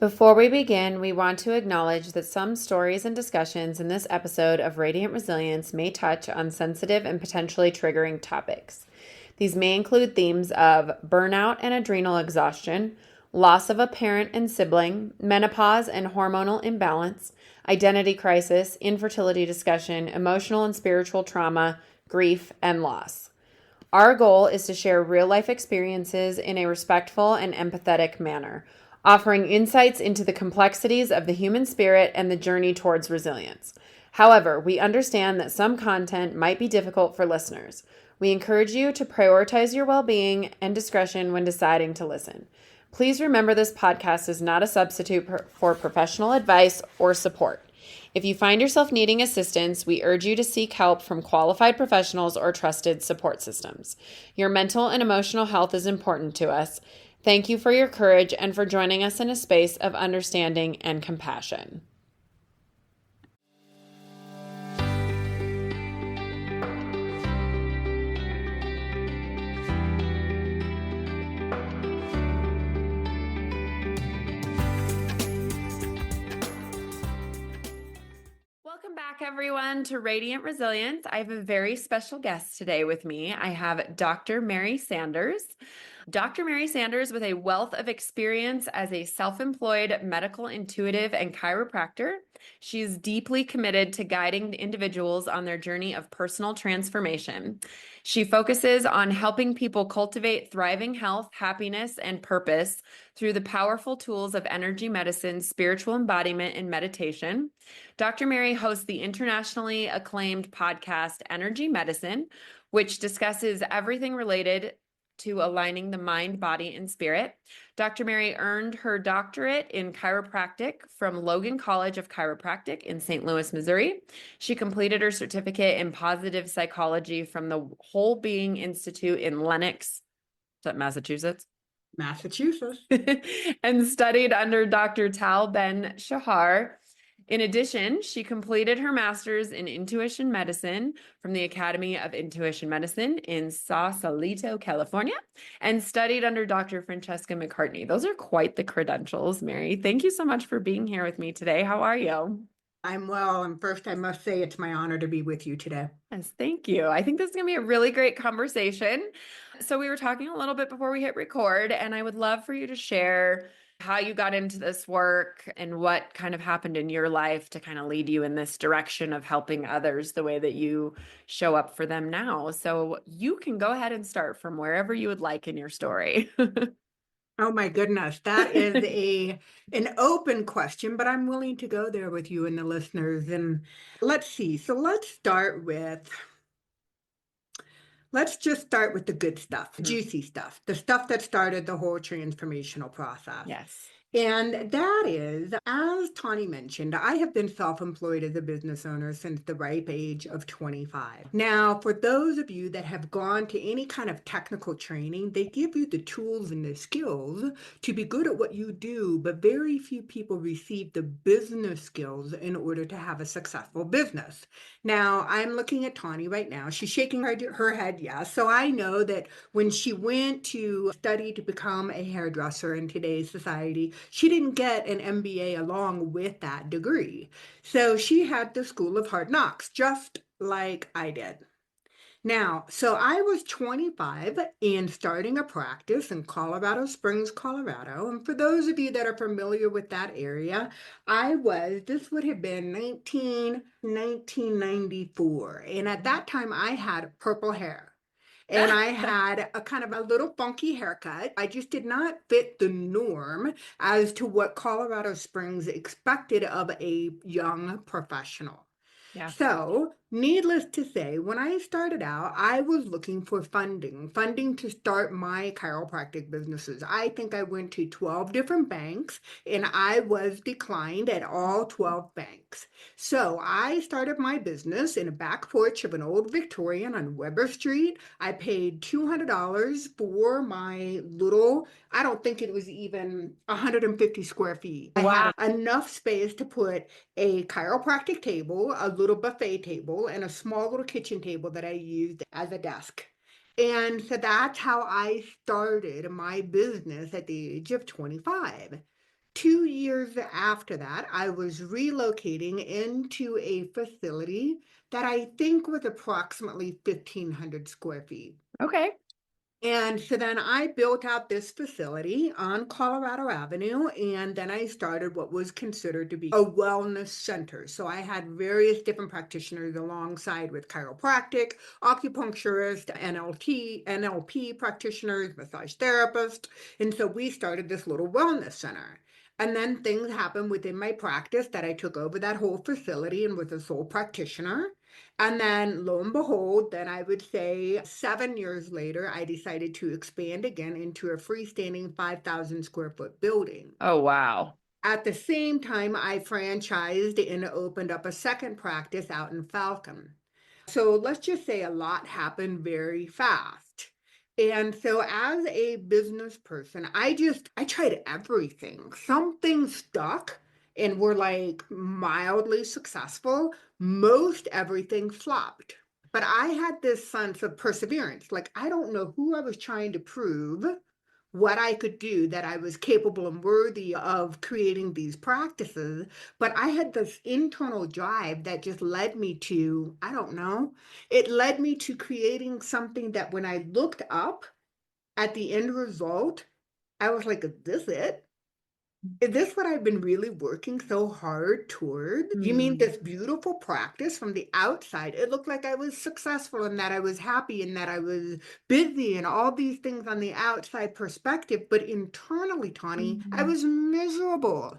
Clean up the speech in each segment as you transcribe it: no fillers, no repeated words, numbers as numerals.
Before we begin, we want to acknowledge that some stories and discussions in this episode of Radiant Resilience may touch on sensitive and potentially triggering topics. These may include themes of burnout and adrenal exhaustion, loss of a parent and sibling, menopause and hormonal imbalance, identity crisis, infertility discussion, emotional and spiritual trauma, grief, and loss. Our goal is to share real life experiences in a respectful and empathetic manner, offering insights into the complexities of the human spirit and the journey towards resilience. However, we understand that some content might be difficult for listeners. We encourage you to prioritize your well being and discretion when deciding to listen. Please remember this podcast is not a substitute for professional advice or support. If you find yourself needing assistance, we urge you to seek help from qualified professionals or trusted support systems. Your mental and emotional health is important to us. Thank you for your courage and for joining us in a space of understanding and compassion. Welcome back, everyone, to Radiant Resilience. I have a very special guest today with me. I have Dr. Mary Sanders. Dr. Mary Sanders, with a wealth of experience as a self-employed medical intuitive and chiropractor. She's deeply committed to guiding individuals on their journey of personal transformation. She focuses on helping people cultivate thriving health, happiness, and purpose through the powerful tools of energy medicine, spiritual embodiment, and meditation. Dr. Mary hosts the internationally acclaimed podcast Energy Medicine, which discusses everything related to aligning the mind, body, and spirit. Dr. Mary earned her doctorate in chiropractic from Logan College of Chiropractic in St. Louis, Missouri. She completed her certificate in positive psychology from the Whole Being Institute in Lenox, is that Massachusetts? Massachusetts. And studied under Dr. Tal Ben Shahar. In addition, she completed her master's in intuition medicine from the Academy of Intuition Medicine in Sausalito, California, and studied under Dr. Francesca McCartney. Those are quite the credentials, Mary. Thank you so much for being here with me today. How are you? I'm well, and first I must say it's my honor to be with you today. Yes, thank you. I think this is going to be a really great conversation. So we were talking a little bit before we hit record, and I would love for you to share how you got into this work and what kind of happened in your life to kind of lead you in this direction of helping others the way that you show up for them now. So you can go ahead and start from wherever you would like in your story. Oh my goodness, that is an open question, but I'm willing to go there with you and the listeners. And let's see. So let's just start with the good stuff, juicy stuff, the stuff that started the whole transformational process. Yes. And that is, as Tawny mentioned, I have been self-employed as a business owner since the ripe age of 25. Now, for those of you that have gone to any kind of technical training, they give you the tools and the skills to be good at what you do, but very few people receive the business skills in order to have a successful business. Now, I'm looking at Tawny right now. She's shaking her head yes. So I know that when she went to study to become a hairdresser in today's society, she didn't get an MBA along with that degree. So she had the School of Hard Knocks, just like I did. Now, so I was 25 and starting a practice in Colorado Springs, Colorado. And for those of you that are familiar with that area, this would have been 1994. And at that time, I had purple hair. And I had a kind of a little funky haircut. I just did not fit the norm as to what Colorado Springs expected of a young professional. Yeah. So, needless to say, when I started out, I was looking for funding to start my chiropractic businesses. I think I went to 12 different banks and I was declined at all 12 banks. So, I started my business in a back porch of an old Victorian on Weber Street. I paid $200 for my little, I don't think it was even 150 square feet. Wow. I had enough space to put a chiropractic table, a little buffet table, and a small little kitchen table that I used as a desk. And so that's how I started my business at the age of 25. 2 years after that, I was relocating into a facility that I think was approximately 1,500 square feet. Okay. And so then I built out this facility on Colorado Avenue, and then I started what was considered to be a wellness center. So I had various different practitioners alongside with chiropractic, acupuncturist, NLP practitioners, massage therapist. And so we started this little wellness center. And then things happened within my practice that I took over that whole facility and was a sole practitioner. And then lo and behold, then I would say 7 years later, I decided to expand again into a freestanding 5,000 square foot building. Oh, wow. At the same time, I franchised and opened up a second practice out in Falcon. So let's just say a lot happened very fast. And so as a business person, I tried everything. Some things stuck and were like mildly successful. Most everything flopped. But I had this sense of perseverance. Like I don't know who I was trying to prove what I could do, that I was capable and worthy of creating these practices. But I had this internal drive that just led me to, I don't know, it led me to creating something that when I looked up at the end result, I was like, is this it? Is this what I've been really working so hard toward? You mean Mm. this beautiful practice from the outside? It looked like I was successful and that I was happy and that I was busy and all these things on the outside perspective. But internally, Tawny, I Mhm. was miserable.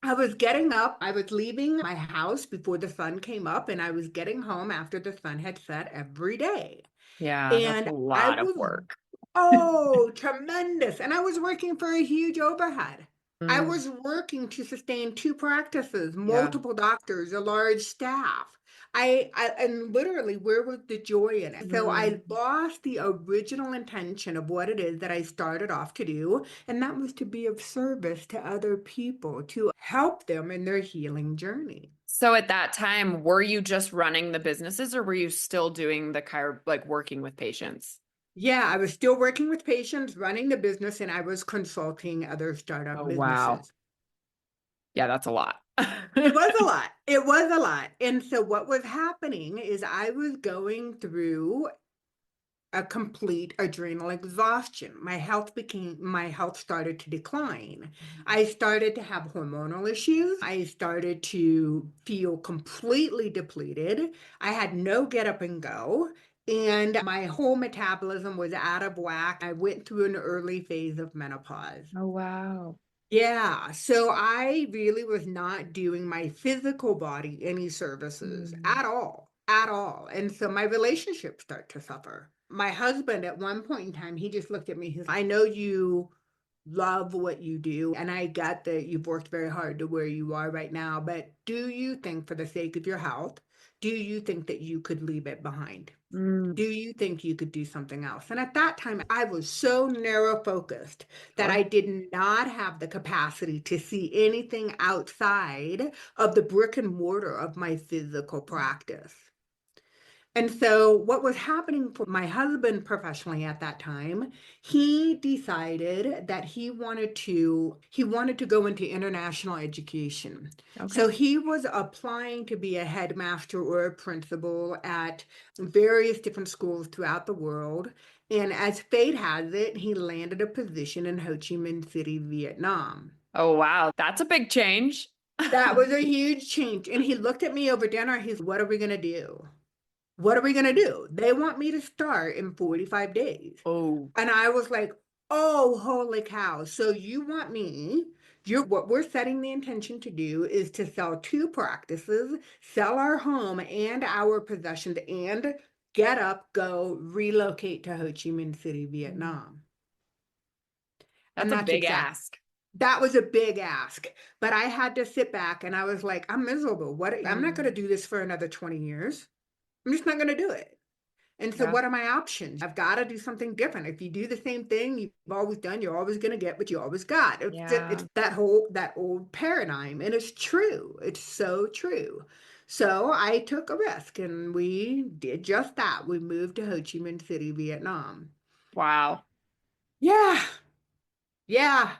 I was getting up, I was leaving my house before the sun came up, and I was getting home after the sun had set every day. Yeah, that's And a I lot of was, work. oh, tremendous. And I was working for a huge overhead. I Mm, was working to sustain two practices, yeah. multiple doctors, a large staff. And literally, where was the joy in it? So Mm. I lost the original intention of what it is that I started off to do, and that was to be of service to other people, to help them in their healing journey. So at that time, were you just running the businesses or were you still doing the like working with patients? Yeah, I was still working with patients, running the business, and I was consulting other startup Oh, wow. businesses. Yeah, that's a lot. It was a lot. It was a lot. And so what was happening is I was going through a complete adrenal exhaustion. My health started to decline. I started to have hormonal issues. I started to feel completely depleted. I had no get up and go. And my whole metabolism was out of whack. I went through an early phase of menopause. Oh, wow. Yeah, so I really was not doing my physical body any services Mm. at all. And so my relationships start to suffer. My husband, at one point in time, he just looked at me. I know you love what you do, and I get that you've worked very hard to where you are right now, but do you think, for the sake of your health, do you think that you could leave it behind? Mm. Do you think you could do something else? And at that time, I was so narrow focused that Sure. I did not have the capacity to see anything outside of the brick and mortar of my physical practice. And so, what was happening for my husband professionally at that time, he decided that he wanted to go into international education. Okay. So he was applying to be a headmaster or a principal at various different schools throughout the world. And as fate has it, he landed a position in Ho Chi Minh City, Vietnam. Oh, wow. That's a big change. That was a huge change. And he looked at me over dinner. He's, what are we going to do? What are we going to do? They want me to start in 45 days. Oh. And I was like, oh, holy cow. So you want me, what we're setting the intention to do is to sell two practices, sell our home and our possessions, and get up, go relocate to Ho Chi Minh City, Mm. Vietnam. That's And a that's big exact. ask. That was a big ask, but I had to sit back and I was like, I'm miserable. I'm not going to Mm. do this for another 20 years. I'm just not going to do it. And so, Yeah. what are my options? I've got to do something different. If you do the same thing you've always done, you're always going to get what you always got. It's Yeah. that old paradigm, and it's true. It's so true. So I took a risk, and we did just that. We moved to Ho Chi Minh City, Vietnam. Wow. Yeah, yeah.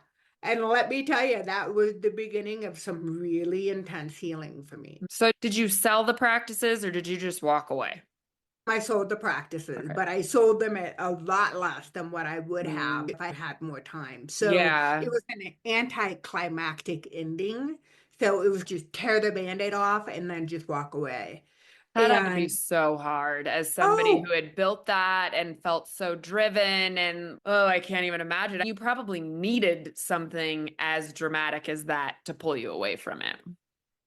And let me tell you, that was the beginning of some really intense healing for me. So did you sell the practices or did you just walk away? I sold the practices, Okay. but I sold them at a lot less than what I would have Mm. if I had more time. So Yeah, it was an anticlimactic ending. So it was just tear the band-aid off and then just walk away. that had to be And so hard as somebody oh, who had built that and felt so driven and oh, I can't even imagine. You probably needed something as dramatic as that to pull you away from it.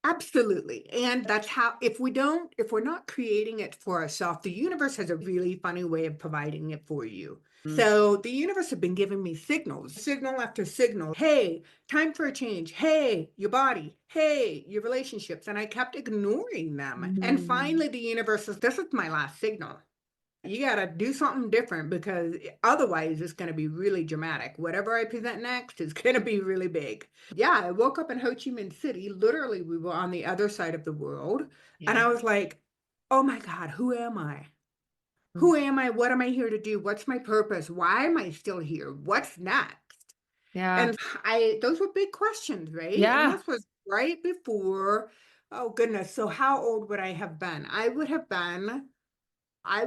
absolutely. And that's how, if we're not creating it for ourselves, the universe has a really funny way of providing it for you. Mm. So the universe has been giving me signals, signal after signal. Hey, time for a change. Hey, your body. Hey, your relationships. And I kept ignoring them. And Mm. finally, the universe says, this is my last signal. You got to do something different because otherwise it's going to be really dramatic. Whatever I present next is going to be really big. Yeah, I woke up in Ho Chi Minh City. Literally, we were on the other side of the world. And Yeah. I was like, oh my God, who am I? Mm. Who am I? What am I here to do? What's my purpose? Why am I still here? What's next? Yeah. And those were big questions, right? And Yeah. this was right before, oh goodness. So how old would I have been? I would have been, I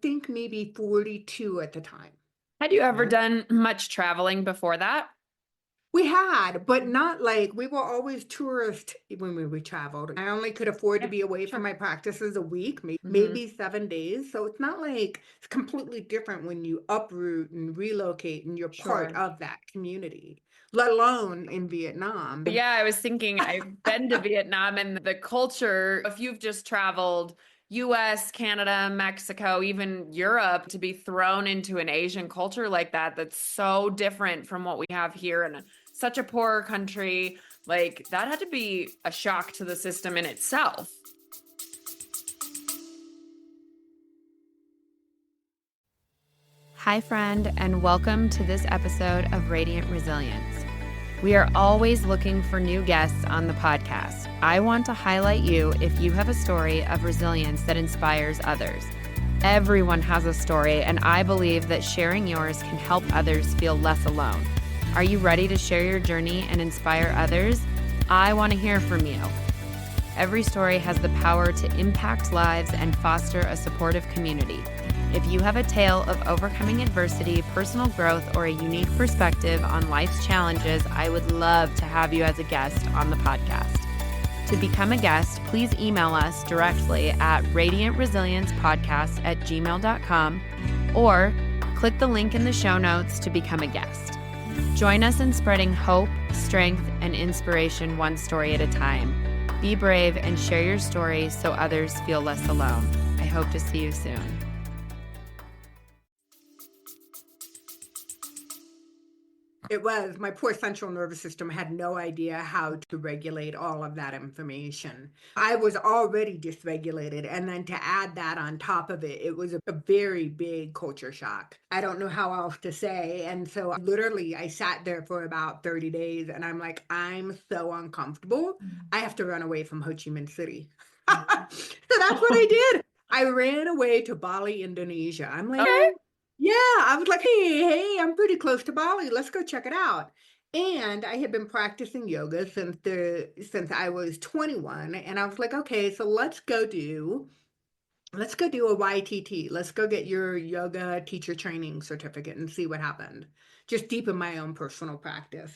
think, maybe 42 at the time. Had you ever Yeah. done much traveling before that? We had, but not like we were always tourists when we traveled. I only could afford to Yeah, be away from sure. my practices a week, Hmm. maybe 7 days. So it's not like it's completely different when you uproot and relocate and you're part Sure. of that community, let alone in Vietnam. Yeah, I was thinking I've been to Vietnam and the culture, if you've just traveled US, Canada, Mexico, even Europe, to be thrown into an Asian culture like that, that's so different from what we have here in such a poor country, like that had to be a shock to the system in itself. Hi, friend, and welcome to this episode of Radiant Resilience. We are always looking for new guests on the podcast. I want to highlight you if you have a story of resilience that inspires others. Everyone has a story, and I believe that sharing yours can help others feel less alone. Are you ready to share your journey and inspire others? I want to hear from you. Every story has the power to impact lives and foster a supportive community. If you have a tale of overcoming adversity, personal growth, or a unique perspective on life's challenges, I would love to have you as a guest on the podcast. To become a guest, please email us directly at radiantresiliencepodcast@gmail.com or click the link in the show notes to become a guest. Join us in spreading hope, strength, and inspiration one story at a time. Be brave and share your story so others feel less alone. I hope to see you soon. It was. My poor central nervous system had no idea how to regulate all of that information. I was already dysregulated. And then to add that on top of it, it was a very big culture shock. I don't know how else to say. And so literally, I sat there for about 30 days and I'm like, I'm so uncomfortable. I have to run away from Ho Chi Minh City. So that's what I did. I ran away to Bali, Indonesia. I'm like, Okay. yeah, I was like, hey, I'm pretty close to Bali. Let's go check it out. And I had been practicing yoga since I was 21. And I was like, okay, so let's go do a YTT. Let's go get your yoga teacher training certificate and see what happened. Just deepen my own personal practice.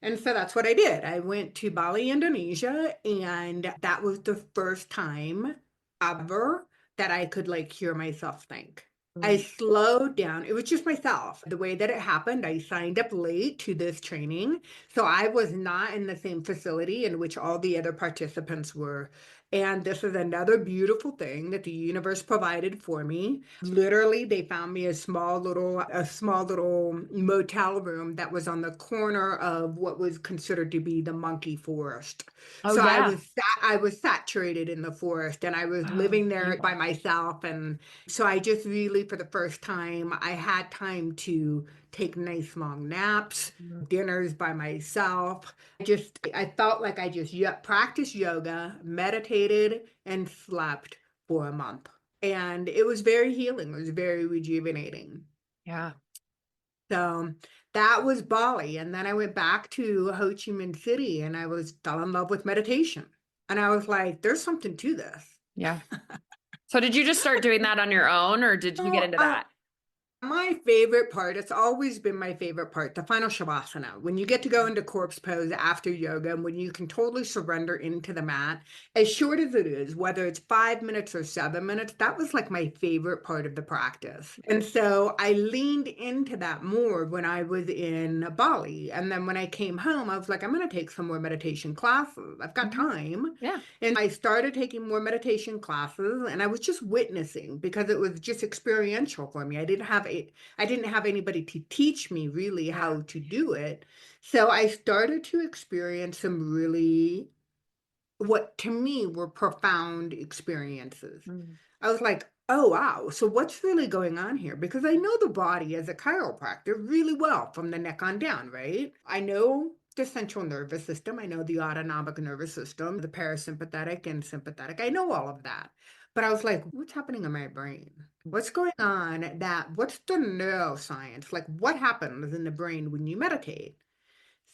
And so that's what I did. I went to Bali, Indonesia, and that was the first time ever that I could like hear myself think. I Mm. slowed down. It was just myself. The way that it happened, I signed up late to this training. So I was not in the same facility in which all the other participants were. And this is another beautiful thing that the universe provided for me. Literally, they found me a small little motel room that was on the corner of what was considered to be the monkey forest. Oh, So I yeah. was I was saturated in the forest and I was Oh, living there by beautiful. myself. And so I just really, for the first time, I had time to take nice long naps, Mm. dinners by myself. I felt like I just practiced yoga, meditated, and slept for a month. And it was very healing. It was very rejuvenating. Yeah. So That was Bali. And then I went back to Ho Chi Minh City and fell in love with meditation. And I was like, there's something to this. Yeah. So did you just start doing that on your own, or did you get So into that? my favorite part, it's always been my favorite part, the final shavasana. When you get to go into corpse pose after yoga, and when you can totally surrender into the mat, as short as it is, whether it's 5 minutes or 7 minutes, that was like my favorite part of the practice. And so I leaned into that more when I was in Bali. And then when I came home, I was like, I'm going to take some more meditation classes. I've got Mhm. time. Yeah. And I started taking more meditation classes and I was just witnessing because it was just experiential for me. I didn't have anybody to teach me really Yeah. how to do it. So I started to experience some really what to me were profound experiences. Mm. I was like, oh, wow. So what's really going on here? Because I know the body as a chiropractor really well from the neck on down, right? I know the central nervous system. I know the autonomic nervous system, the parasympathetic and sympathetic. I know all of that. But I was like, what's happening in my brain? What's going on what's the neuroscience? Like what happens in the brain when you meditate?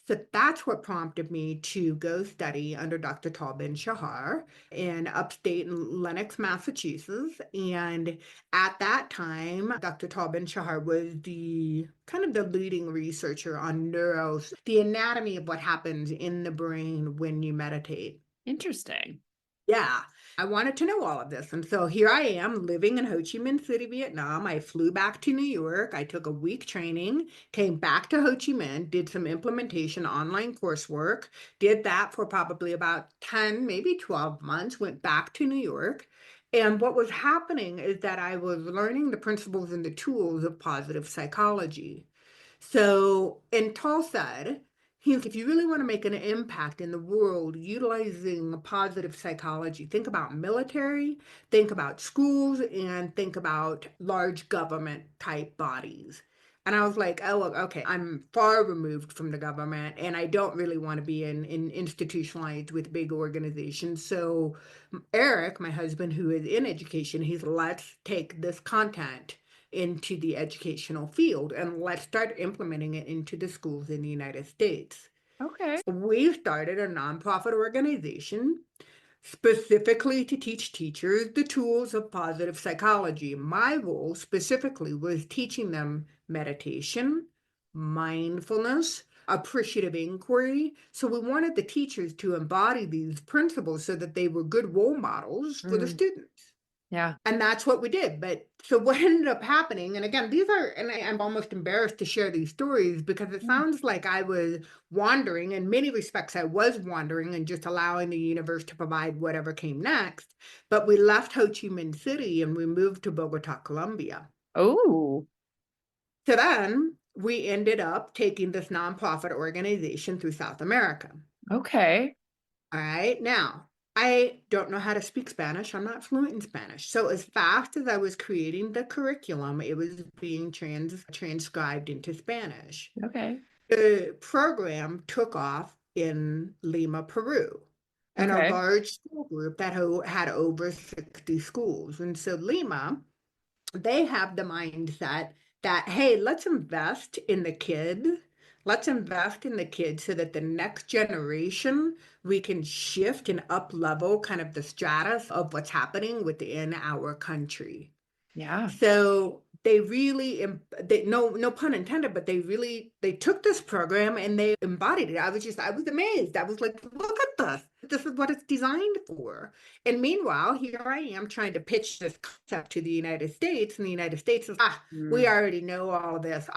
So that's what prompted me to go study under Dr. Talbin Shahar in upstate Lenox, Massachusetts. And at that time, Dr. Talbin Shahar was the kind of the leading researcher on the anatomy of what happens in the brain when you meditate. Interesting. Yeah, I wanted to know all of this. And so here I am living in Ho Chi Minh City, Vietnam. I flew back to New York. I took a week training, came back to Ho Chi Minh, did some implementation online coursework, did that for probably about 10, maybe 12 months, went back to New York. And what was happening is that I was learning the principles and the tools of positive psychology. So, and Tall said, if you really want to make an impact in the world utilizing positive psychology, think about military, think about schools, and think about large government type bodies. And I was like, oh, okay, I'm far removed from the government and I don't really want to be in institutionalized with big organizations. So Eric, my husband, who is in education, let's take this content into the educational field and let's start implementing it into the schools in the United States. Okay. So we started a nonprofit organization specifically to teach teachers the tools of positive psychology. My role specifically was teaching them meditation, mindfulness, appreciative inquiry. So we wanted the teachers to embody these principles so that they were good role models for the Mm. students. Yeah. And that's what we did. But so what ended up happening, and again, I'm almost embarrassed to share these stories because it Mm. sounds like I was wandering. In many respects, I was wandering and just allowing the universe to provide whatever came next. But we left Ho Chi Minh City and we moved to Bogota, Colombia. Oh, So then we ended up taking this nonprofit organization through South America. okay. All right. Now, I don't know how to speak Spanish. I'm not fluent in Spanish. So as fast as I was creating the curriculum, it was being transcribed into Spanish. Okay. The program took off in Lima, Peru, and a Okay. large school group that had over 60 schools. And so Lima, they have the mindset that, hey, let's invest in the kid. Let's invest in the kids so that the next generation we can shift and up level kind of the stratus of what's happening within our country. Yeah. So they really, no pun intended, but they took this program and they embodied it. I was amazed. I was like, look at this. This is what it's designed for. And meanwhile, here I am trying to pitch this concept to the United States, and the United States is, we Mm. already know all of this.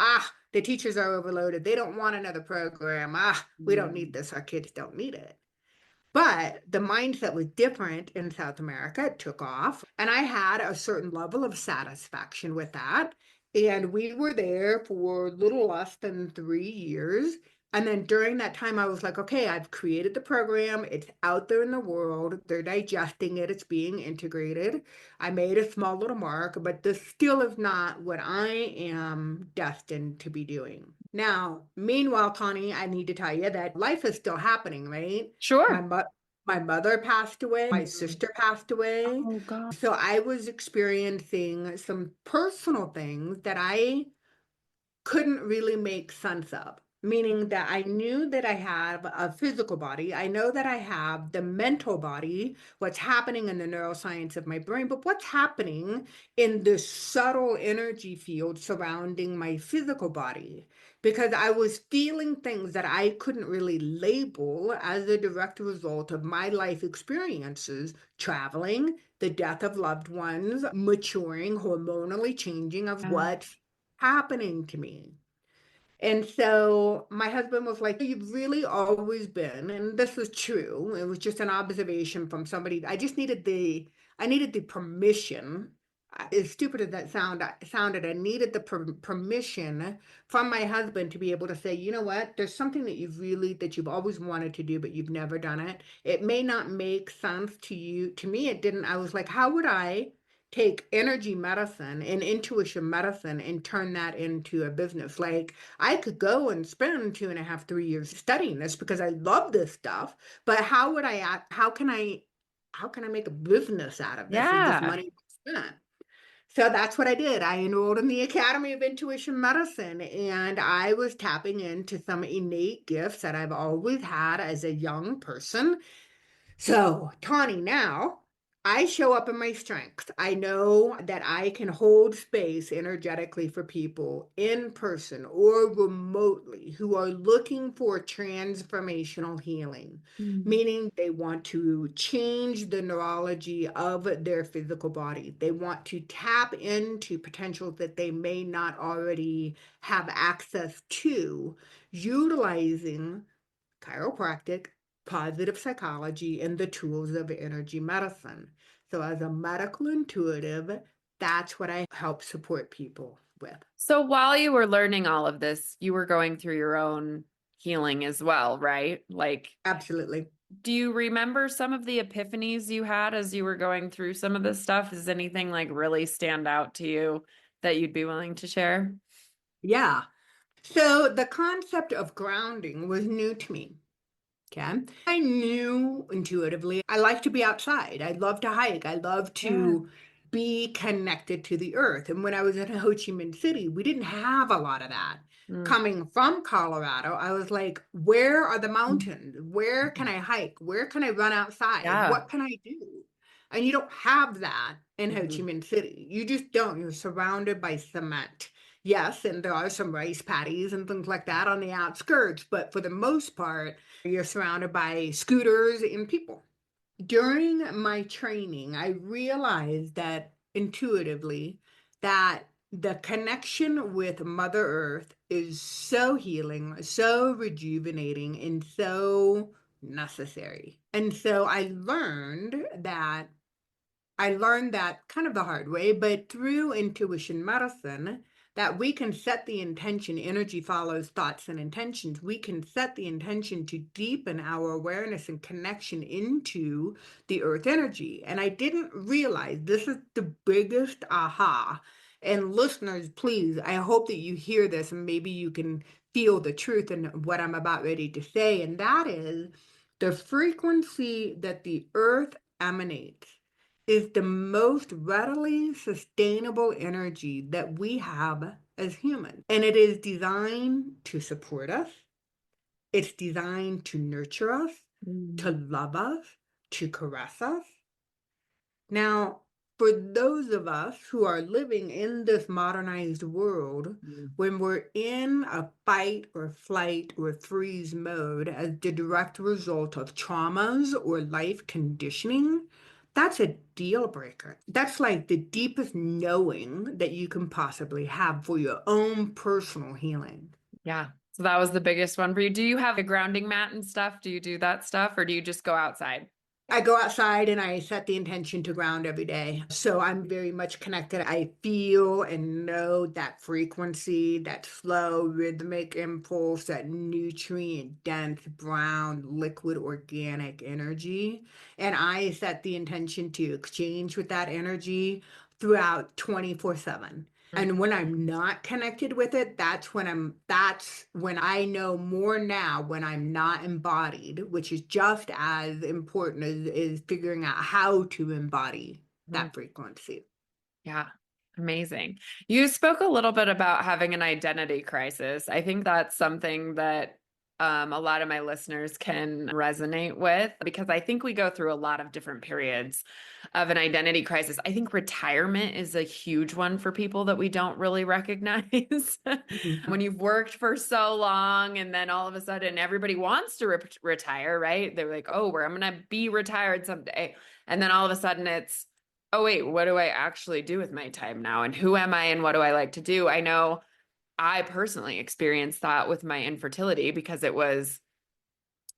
The teachers are overloaded. They don't want another program. We don't need Mm. this. Our kids don't need it. But the mindset was different in South America. It took off. And I had a certain level of satisfaction with that. And we were there for a little less than 3 years. And then during that time, I was like, okay, I've created the program. It's out there in the world. They're digesting it. It's being integrated. I made a small little mark, but this still is not what I am destined to be doing. Now, meanwhile, Tawny, I need to tell you that life is still happening, right? My Sure. mo- my mother passed away, my Mhm. sister passed away. Oh God. So I was experiencing some personal things that I couldn't really make sense of. Meaning that I knew that I have a physical body. I know that I have the mental body, what's happening in the neuroscience of my brain, but what's happening in the subtle energy field surrounding my physical body? Because I was feeling things that I couldn't really label as a direct result of my life experiences, traveling, the death of loved ones, maturing, hormonally changing of Yeah. what's happening to me. And so my husband was like, "You've really always been," and this was true. It was just an observation from somebody. I needed the permission. As stupid as that sounded, I needed the permission from my husband to be able to say, you know what, there's something that you've always wanted to do, but you've never done it. It may not make sense to you. To me, it didn't. I was like, how would I take energy medicine and intuition medicine and turn that into a business? Like, I could go and spend 2.5, 3 years studying this because I love this stuff, but how can I make a business out of this? Is this Yeah. money spent? So that's what I did. I enrolled in the Academy of Intuition Medicine, and I was tapping into some innate gifts that I've always had as a young person. So, Tawny, now I show up in my strengths. I know that I can hold space energetically for people in person or remotely who are looking for transformational healing, Mm. meaning they want to change the neurology of their physical body. They want to tap into potentials that they may not already have access to, utilizing chiropractic, positive psychology, and the tools of energy medicine. So, as a medical intuitive, that's what I help support people with. So while you were learning all of this, you were going through your own healing as well, right? Like, Absolutely. do you remember some of the epiphanies you had as you were going through some of this stuff? Does anything like really stand out to you that you'd be willing to share? Yeah. So, the concept of grounding was new to me. Okay. I knew intuitively I like to be outside. I love to hike. I love Yeah. to be connected to the earth. And when I was in Ho Chi Minh City, we didn't have a lot of that. Mm. Coming from Colorado, I was like, where are the mountains? Where can I hike? Where can I run outside? Yeah. What can I do? And you don't have that in Ho Chi Mhm. Minh City. You just don't. You're surrounded by cement. Yes, and there are some rice paddies and things like that on the outskirts, but for the most part, you're surrounded by scooters and people. During my training, I realized that intuitively that the connection with Mother Earth is so healing, so rejuvenating, and so necessary. And so I learned that kind of the hard way, but through intuition medicine, that we can set the intention. Energy follows thoughts and intentions. We can set the intention to deepen our awareness and connection into the earth energy. And I didn't realize this is the biggest aha. And listeners, please, I hope that you hear this and maybe you can feel the truth in what I'm about ready to say. And that is the frequency that the earth emanates is the most readily sustainable energy that we have as humans. And it is designed to support us, it's designed to nurture us, to Mm. love us, to caress us. Now, for those of us who are living in this modernized world, Mm. when we're in a fight or flight or freeze mode as the direct result of traumas or life conditioning, that's a deal breaker. That's like the deepest knowing that you can possibly have for your own personal healing. Yeah. So that was the biggest one for you. Do you have a grounding mat and stuff? Do you do that stuff or do you just go outside? I go outside and I set the intention to ground every day. So I'm very much connected. I feel and know that frequency, that slow rhythmic impulse, that nutrient dense brown liquid organic energy. And I set the intention to exchange with that energy throughout 24/7. And when I'm not connected with it, that's when I know more now when I'm not embodied, which is just as important as is figuring out how to embody Mhm. that frequency. Yeah. Amazing. You spoke a little bit about having an identity crisis. I think that's something that a lot of my listeners can resonate with because I think we go through a lot of different periods of an identity crisis. I think retirement is a huge one for people that we don't really recognize. When you've worked for so long and then all of a sudden everybody wants to retire, right? They're like, oh, I'm going to be retired someday. And then all of a sudden it's, oh, wait, what do I actually do with my time now? And who am I and what do I like to do? I know I personally experienced that with my infertility because it was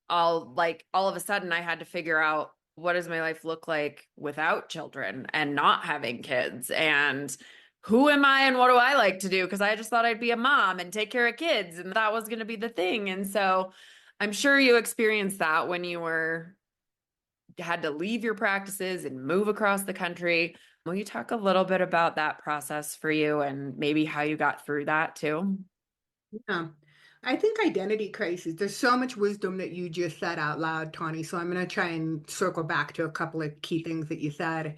all of a sudden I had to figure out what does my life look like without children and not having kids and who am I and what do I like to do? Because I just thought I'd be a mom and take care of kids and that was going to be the thing. And so I'm sure you experienced that when you had to leave your practices and move across the country. Will you talk a little bit about that process for you and maybe how you got through that too? Yeah. I think identity crisis, there's so much wisdom that you just said out loud, Tawny. So I'm going to try and circle back to a couple of key things that you said.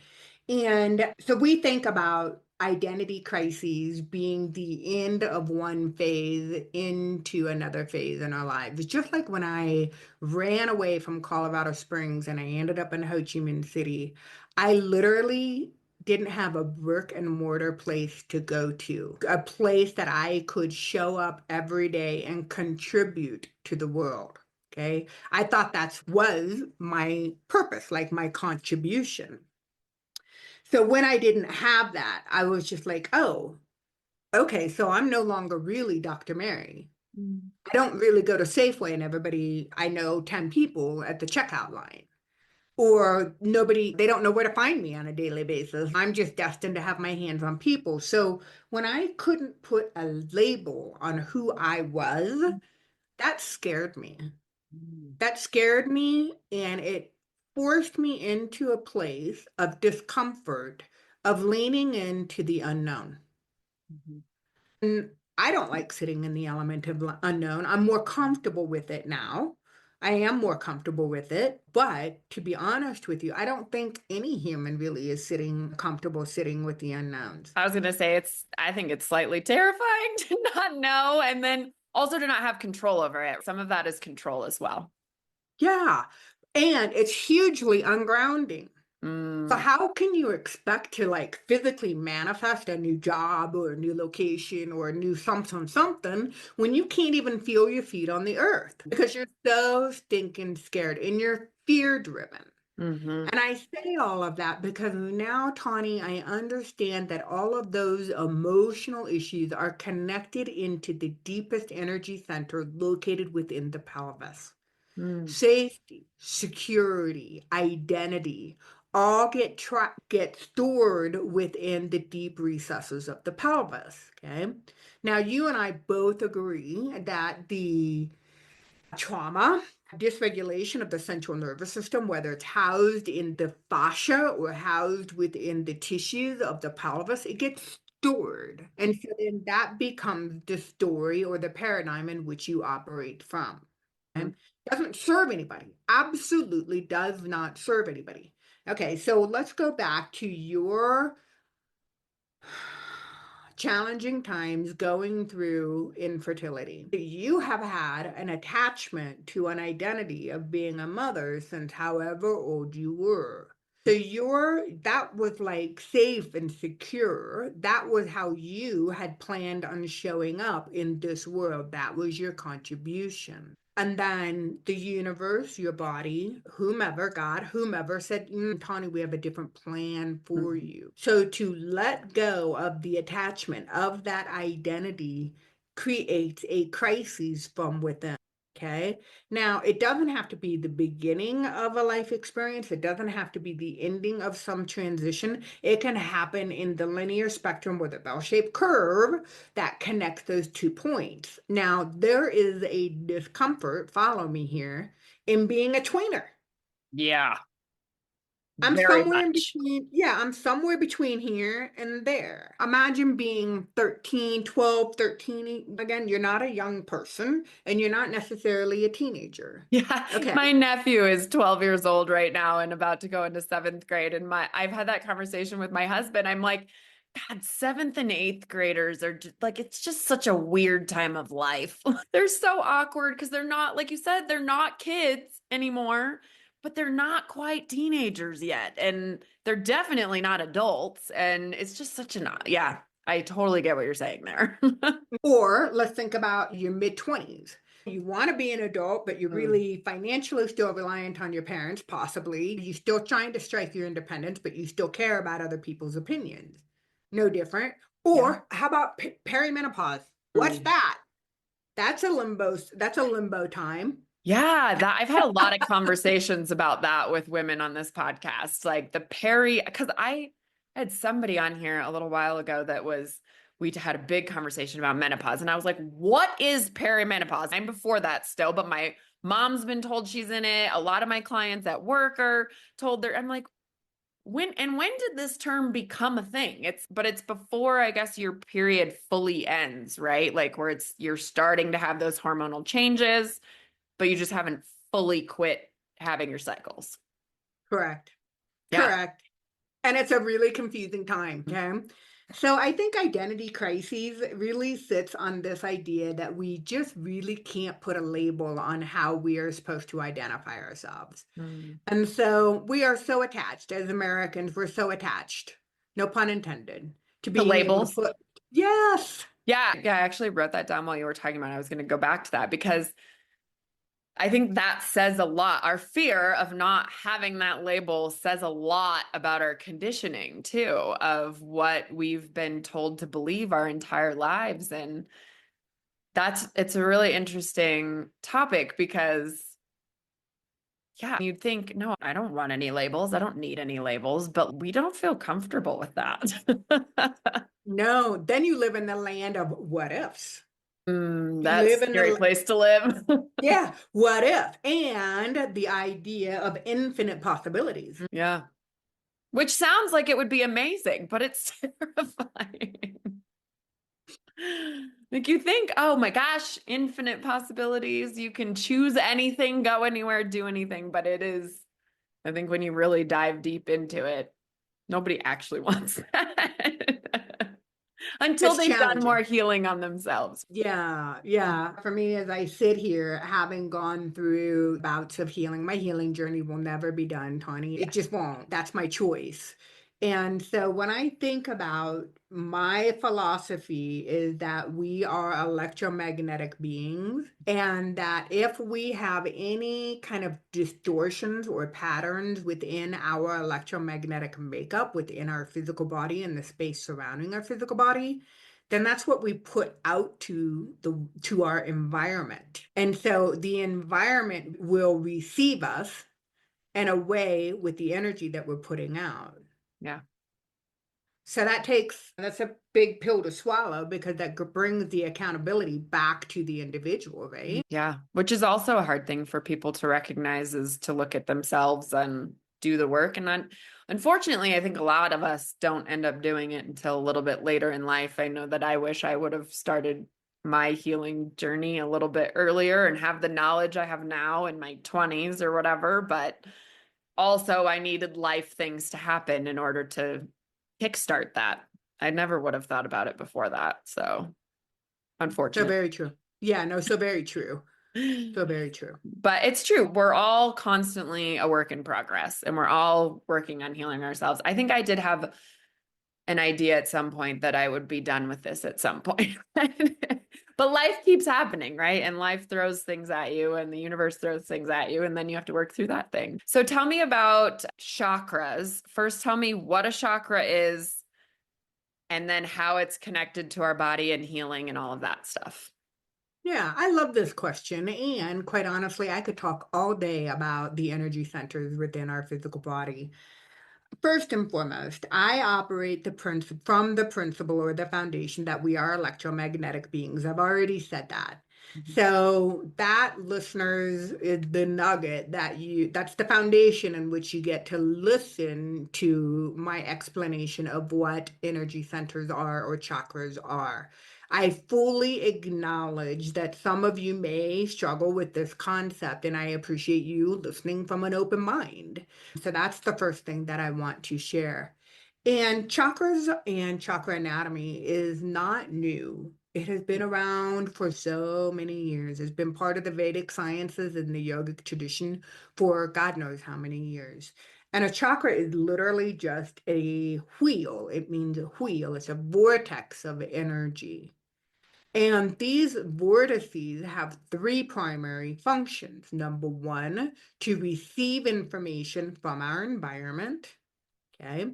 And so we think about identity crises being the end of one phase into another phase in our lives. Just like when I ran away from Colorado Springs and I ended up in Ho Chi Minh City, I literally didn't have a brick and mortar place to go to, a place that I could show up every day and contribute to the world. Okay. I thought that was my purpose, like my contribution. So when I didn't have that, I was just like, oh, okay, so I'm no longer really Dr. Mary. I don't really go to Safeway and everybody, I know 10 people at the checkout line. Or nobody, they don't know where to find me on a daily basis. I'm just destined to have my hands on people. So when I couldn't put a label on who I was, that scared me. That scared me, and it forced me into a place of discomfort, of leaning into the unknown. Mhm. And I don't like sitting in the element of unknown. I'm more comfortable with it now. I am more comfortable with it. But to be honest with you, I don't think any human really is sitting comfortable sitting with the unknowns. I was going to say I think it's slightly terrifying to not know and then also to not have control over it. Some of that is control as well. Yeah. And it's hugely ungrounding. So Mm, how can you expect to like physically manifest a new job or a new location or a new something when you can't even feel your feet on the earth because you're so stinking scared and you're fear driven. hmm And I say all of that because now, Tawny, I understand that all of those emotional issues are connected into the deepest energy center located within the pelvis. mm, Safety, security, identity all get stored within the deep recesses of the pelvis. Okay. Now you and I both agree that the trauma, dysregulation of the central nervous system, whether it's housed in the fascia or housed within the tissues of the pelvis, it gets stored. And so then that becomes the story or the paradigm in which you operate from. mm. And doesn't serve anybody. Absolutely does not serve anybody. Okay, so let's go back to your challenging times going through infertility. You have had an attachment to an identity of being a mother since however old you were. So that was like safe and secure. That was how you had planned on showing up in this world. That was your contribution. And then the universe, your body, whomever, God, whomever said, Tawny, we have a different plan for Mhm. you. So to let go of the attachment of that identity creates a crisis from within. Okay. Now, it doesn't have to be the beginning of a life experience. It doesn't have to be the ending of some transition. It can happen in the linear spectrum with a bell-shaped curve that connects those 2 points. Now, there is a discomfort, follow me here, in being a tweener. Yeah, I'm very somewhere in much. between. Yeah, I'm somewhere between here and there. Imagine being 13, 12, 13. Again, you're not a young person and you're not necessarily a teenager. Yeah, Okay. my nephew is 12 years old right now and about to go into seventh grade. And I've had that conversation with my husband. I'm like, God, seventh and eighth graders are just, like, it's just such a weird time of life. They're so awkward because they're not, like you said, they're not kids anymore, but they're not quite teenagers yet. And they're definitely not adults. And it's just such an, yeah, I totally get what you're saying there. Or let's think about your mid-20s. You want to be an adult, but you're Mm. really financially still reliant on your parents, possibly. You're still trying to strike your independence, but you still care about other people's opinions. No different. Yeah. Or how about perimenopause? What's Mm. that? That's a limbo time. Yeah, that I've had a lot of conversations about that with women on this podcast. Like the because I had somebody on here a little while ago that we had a big conversation about menopause. And I was like, what is perimenopause? I'm before that still, but my mom's been told she's in it. A lot of my clients at work are told I'm like, when did this term become a thing? But it's before, I guess, your period fully ends, right? Like where you're starting to have those hormonal changes, but you just haven't fully quit having your cycles. Correct. Yeah. Correct. And it's a really confusing time. Okay. So I think identity crises really sits on this idea that we just really can't put a label on how we are supposed to identify ourselves. Mm. And so we are so attached as Americans, we're so attached, no pun intended, to The being able to labels. put, yes. Yeah. Yeah. I actually wrote that down while you were talking about it. I was going to go back to that because I think that says a lot. Our fear of not having that label says a lot about our conditioning too, of what we've been told to believe our entire lives. And it's a really interesting topic because yeah, you'd think, no, I don't want any labels. I don't need any labels, but we don't feel comfortable with that. No, then you live in the land of what ifs. You That's live a in scary the, place to live. yeah, what if? And the idea of infinite possibilities. Yeah. Which sounds like it would be amazing, but it's terrifying. Like you think, oh my gosh, infinite possibilities. You can choose anything, go anywhere, do anything. But I think when you really dive deep into it, nobody actually wants that until It's they've done more challenging. healing on themselves. Yeah, yeah. For me, as I sit here, having gone through bouts of healing, my healing journey will never be done, Tawny. It just won't. That's my choice. And so when I think about my philosophy is that we are electromagnetic beings, and that if we have any kind of distortions or patterns within our electromagnetic makeup, within our physical body and the space surrounding our physical body, then that's what we put out to our environment. And so the environment will receive us in a way with the energy that we're putting out. Yeah. So that's a big pill to swallow because that brings the accountability back to the individual, right? Yeah. Which is also a hard thing for people to recognize, is to look at themselves and do the work. And then, unfortunately, I think a lot of us don't end up doing it until a little bit later in life. I know that I wish I would have started my healing journey a little bit earlier and have the knowledge I have now in my 20s or whatever. But also, I needed life things to happen in order to kickstart that. I never would have thought about it before that. So, So unfortunate. very true. Yeah, no, so very true. So very true. But it's true. We're all constantly a work in progress and we're all working on healing ourselves. I think I did have an idea at some point that I would be done with this at some point. But life keeps happening, right? And life throws things at you and the universe throws things at you, and then you have to work through that thing. So tell me about chakras. First, tell me what a chakra is and then how it's connected to our body and healing and all of that stuff. Yeah, I love this question. And quite honestly, I could talk all day about the energy centers within our physical body. First and foremost, I operate from the principle or the foundation that we are electromagnetic beings. I've already said that. Mhm. So that, listeners, is the nugget that's the foundation in which you get to listen to my explanation of what energy centers are or chakras are. I fully acknowledge that some of you may struggle with this concept, and I appreciate you listening from an open mind. So that's the first thing that I want to share. And chakras and chakra anatomy is not new. It has been around for so many years. It's been part of the Vedic sciences and the yogic tradition for God knows how many years. And a chakra is literally just a wheel. It means a wheel, it's a vortex of energy. And these vortices have three primary functions. Number one, to receive information from our environment. Okay.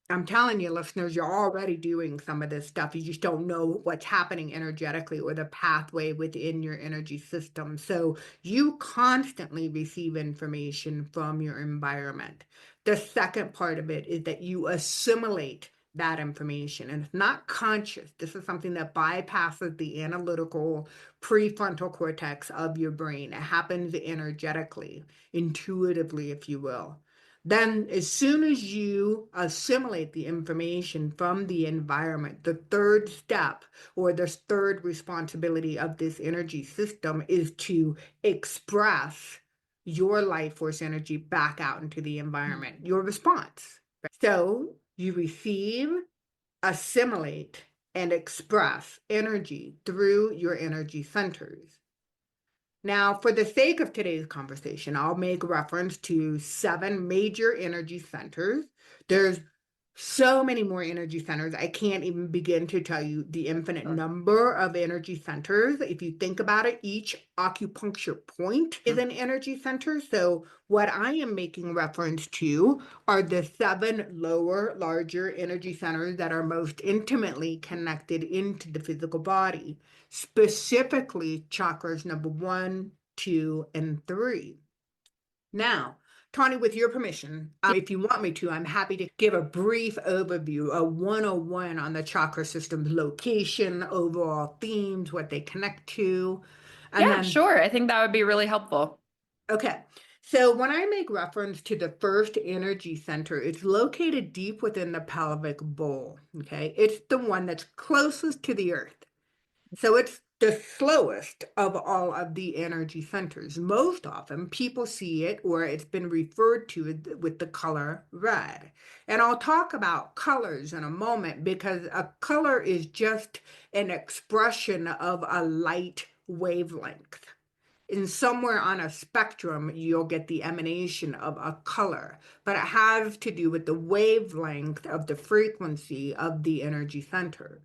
I'm telling you, listeners, you're already doing some of this stuff. You just don't know what's happening energetically or the pathway within your energy system. So you constantly receive information from your environment. The second part of it is that you assimilate that information, and it's not conscious. This is something that bypasses the analytical prefrontal cortex of your brain. It happens energetically, intuitively, if you will. Then, as soon as you assimilate the information from the environment, the third step or the third responsibility of this energy system is to express your life force energy back out into the environment, your response. So you receive, assimilate, and express energy through your energy centers. Now, for the sake of today's conversation, I'll make reference to 7 major energy centers. There's so many more energy centers. I can't even begin to tell you the infinite number of energy centers. If you think about it, each acupuncture point is an energy center. So what I am making reference to are the 7 lower, larger energy centers that are most intimately connected into the physical body, specifically chakras number 1, 2, and 3. Now, Tawny, with your permission, if you want me to, I'm happy to give a brief overview, a 101 on the chakra system's location, overall themes, what they connect to. And Yeah, then, sure. I think that would be really helpful. okay. So when I make reference to the first energy center, it's located deep within the pelvic bowl. Okay. It's the one that's closest to the earth. So it's the slowest of all of the energy centers. Most often people see it, or it's been referred to with the color red. And I'll talk about colors in a moment because a color is just an expression of a light wavelength. And somewhere on a spectrum, you'll get the emanation of a color, but it has to do with the wavelength of the frequency of the energy center.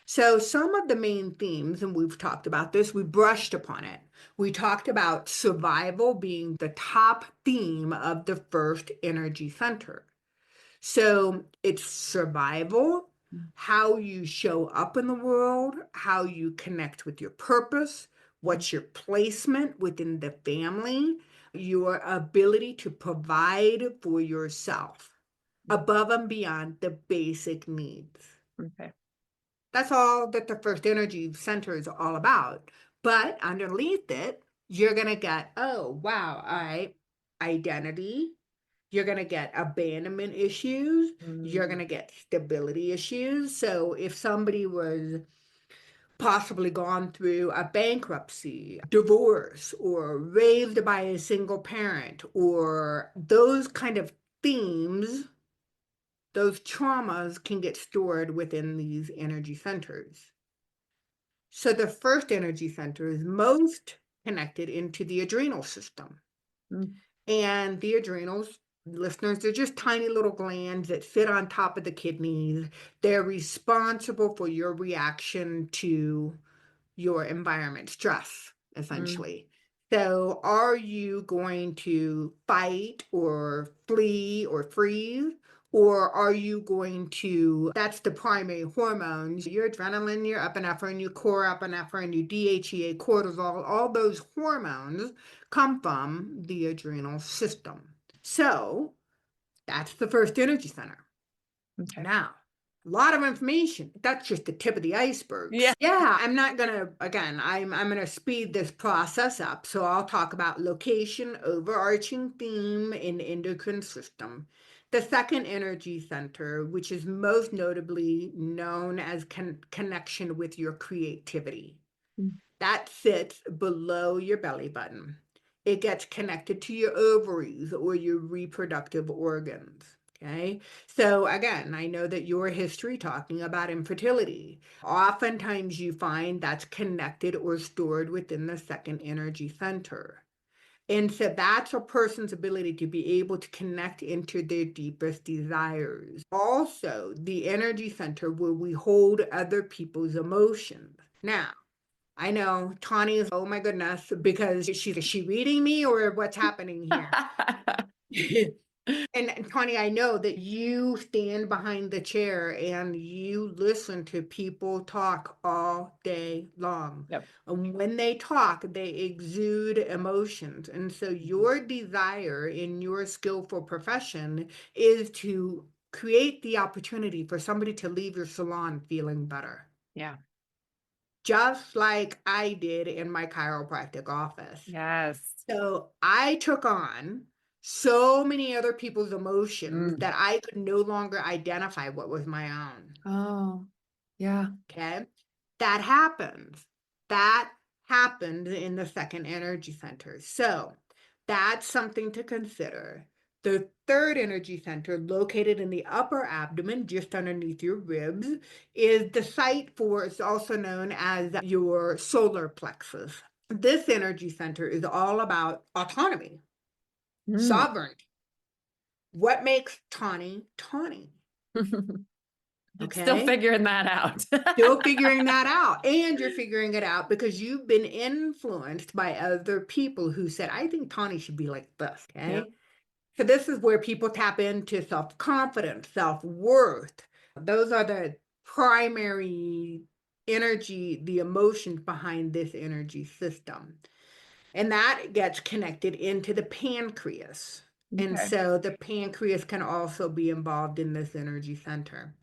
So some of the main themes, and we've talked about this, we brushed upon it. We talked about survival being the top theme of the first energy center. So it's survival, how you show up in the world, how you connect with your purpose, what's your placement within the family, your ability to provide for yourself above and beyond the basic needs. Okay. That's all that the first energy center is all about. But underneath it, you're going to get, oh, wow, all right, identity. You're going to get abandonment issues. You're going to get stability issues. So if somebody was possibly gone through a bankruptcy, divorce, or raised by a single parent, or those kind of themes, those traumas can get stored within these energy centers. So the first energy center is most connected into the adrenal system. And the adrenals, listeners, they're just tiny little glands that sit on top of the kidneys. They're responsible for your reaction to your environment, stress, essentially. So are you going to fight or flee or freeze? Or are you going to, that's the primary hormones, your adrenaline, your epinephrine, your norepinephrine, your DHEA, cortisol, all those hormones come from the adrenal system. So that's the first energy center. Okay. Now, a lot of information. That's just the tip of the iceberg. Yeah. Yeah, I'm not gonna, again, I'm gonna speed this process up. So I'll talk about location, overarching theme in the endocrine system. The second energy center, which is most notably known as connection with your creativity. That sits below your belly button. It gets connected to your ovaries or your reproductive organs. Okay. So again, I know that your history talking about infertility. Oftentimes you find that's connected or stored within the second energy center. And so that's a person's ability to be able to connect into their deepest desires. Also, the energy center where we hold other people's emotions. Now, I know Tawny is, oh my goodness, because is she reading me or what's happening here? And Tawny, I know that you stand behind the chair and you listen to people talk all day long. Yep. And when they talk, they exude emotions. And so your desire in your skillful profession is to create the opportunity for somebody to leave your salon feeling better. Yeah. Just like I did in my chiropractic office. Yes. So I took on so many other people's emotions that I could no longer identify what was my own. Oh, yeah. Okay. That happens. That happens in the second energy center. So that's something to consider. The third energy center, located in the upper abdomen, just underneath your ribs, is the site for, it's also known as your solar plexus. This energy center is all about autonomy, sovereignty. What makes Tawny Tawny? Still Okay. figuring that out. Still figuring that out. And you're figuring it out because you've been influenced by other people who said, I think Tawny should be like this. Okay. Yep. So this is where people tap into self-confidence, self-worth. Those are the primary energy, the emotions behind this energy system. And that gets connected into the pancreas. And Okay. so the pancreas can also be involved in this energy center,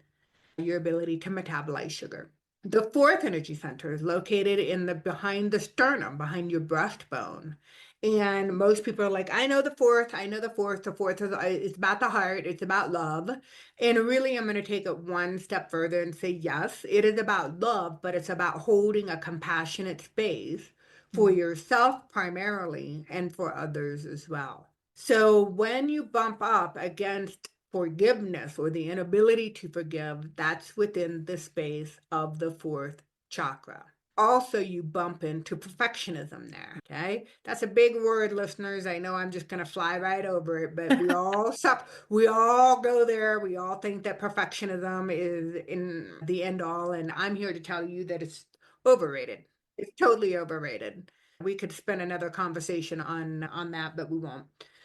your ability to metabolize sugar. The fourth energy center is located in the behind the sternum, behind your breastbone. And most people are like, I know the fourth, I know the fourth. The fourth is it's about the heart, it's about love. And really, I'm going to take it one step further and say, yes, it is about love, but it's about holding a compassionate space for yourself primarily and for others as well. So when you bump up against forgiveness or the inability to forgive, that's within the space of the fourth chakra. Also, you bump into perfectionism there. Okay. That's a big word, listeners. I know I'm just going to fly right over it, but we all go there. We all think that perfectionism is in the end all. And I'm here to tell you that it's overrated. It's totally overrated. We could spend another conversation on that, but we won't.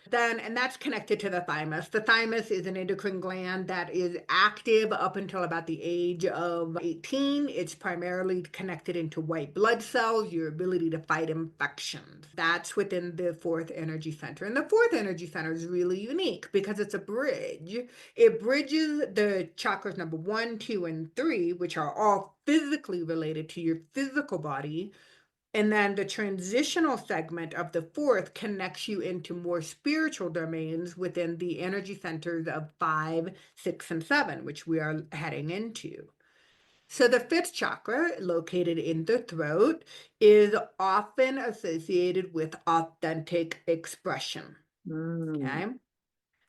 And that's connected to the thymus. The thymus is an endocrine gland that is active up until about the age of 18. It's primarily connected into white blood cells, your ability to fight infections. That's within the fourth energy center. And the fourth energy center is really unique because it's a bridge. It bridges the chakras number 1, 2, and 3, which are all physically related to your physical body. And then the transitional segment of the fourth connects you into more spiritual domains within the energy centers of 5, 6, and 7, which we are heading into. So the fifth chakra, located in the throat, is often associated with authentic expression. Okay.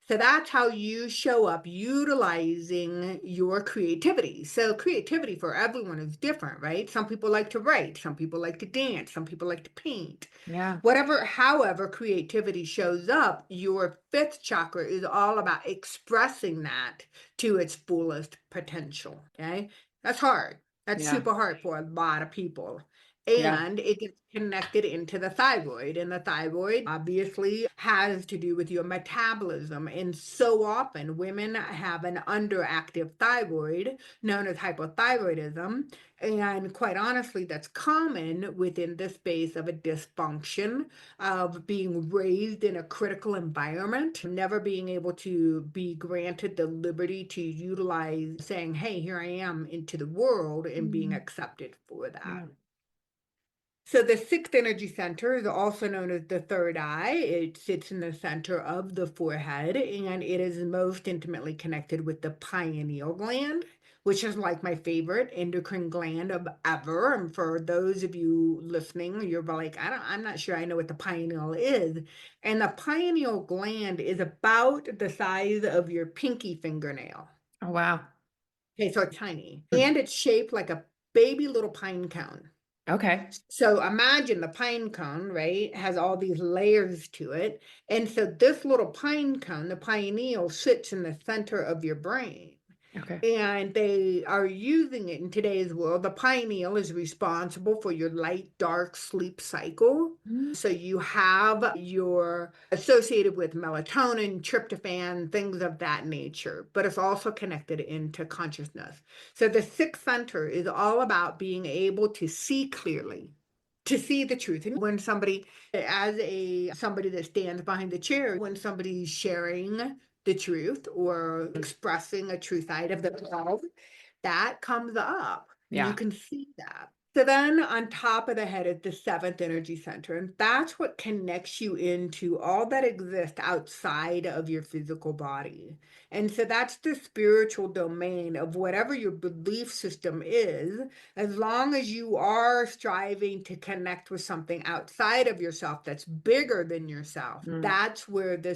So that's how you show up utilizing your creativity. So creativity for everyone is different, right? Some people like to write, some people like to dance, some people like to paint. Yeah. However, creativity shows up, your fifth chakra is all about expressing that to its fullest potential. Okay. That's hard. That's Yeah. super hard for a lot of people. Yeah. And it gets connected into the thyroid. And the thyroid obviously has to do with your metabolism. And so often women have an underactive thyroid known as hypothyroidism. And quite honestly, that's common within the space of a dysfunction of being raised in a critical environment, never being able to be granted the liberty to utilize saying, hey, here I am into the world and being accepted for that. Yeah. So the sixth energy center is also known as the third eye. It sits in the center of the forehead, and it is most intimately connected with the pineal gland, which is like my favorite endocrine gland of ever. And for those of you listening, you're like, I'm not sure I know what the pineal is. And the pineal gland is about the size of your pinky fingernail. Oh, wow. Okay, so it's tiny. And it's shaped like a baby little pine cone. Okay. So imagine the pine cone, right, has all these layers to it. And so this little pine cone, the pineal, sits in the center of your brain. Okay. And they are using it in today's world. The pineal is responsible for your light, dark sleep cycle. So you have your associated with melatonin, tryptophan, things of that nature, but it's also connected into consciousness. So the sixth center is all about being able to see clearly, to see the truth. And when somebody, somebody that stands behind the chair, when somebody's sharing the truth or expressing a true side of themselves, that comes up. Yeah. You can see that. So then on top of the head is the seventh energy center. And that's what connects you into all that exists outside of your physical body. And so that's the spiritual domain of whatever your belief system is, as long as you are striving to connect with something outside of yourself that's bigger than yourself. That's where the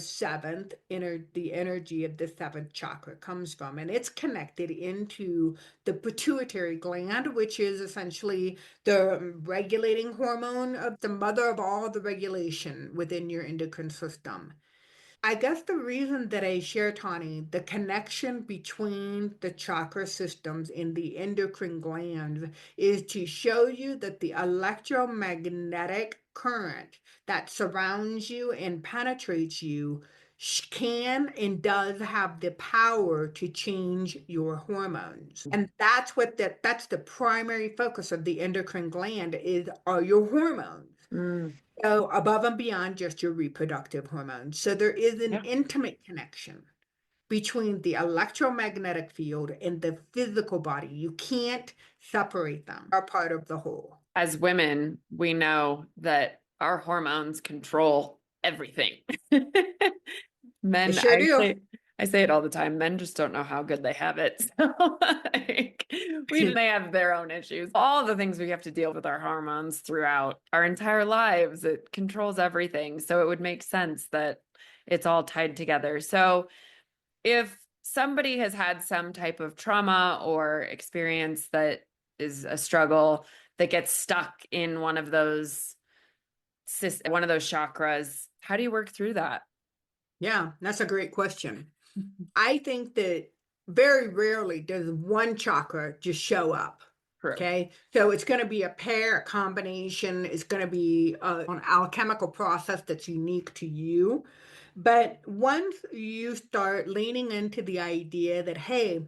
the energy of the seventh chakra comes from. And it's connected into the pituitary gland, which is essentially the regulating hormone of the mother of all the regulation within your endocrine system. I guess the reason that I share, Tawny, the connection between the chakra systems in the endocrine glands is to show you that the electromagnetic current that surrounds you and penetrates you can and does have the power to change your hormones. And that's the primary focus of the endocrine gland are your hormones. So above and beyond just your reproductive hormones. So there is an Yeah. intimate connection between the electromagnetic field and the physical body. You can't separate them. Are part of the whole. As women, we know that our hormones control everything. They Men, sure do. I say it all the time. Men just don't know how good they have it. So like, they have their own issues. All the things we have to deal with our hormones throughout our entire lives. It controls everything. So it would make sense that it's all tied together. So if somebody has had some type of trauma or experience that is a struggle that gets stuck in one of those chakras, how do you work through that? Yeah, that's a great question. I think that very rarely does one chakra just show up. True. Okay, so it's going to be a pair, a combination. It's going to be an alchemical process that's unique to you. But once you start leaning into the idea that, hey,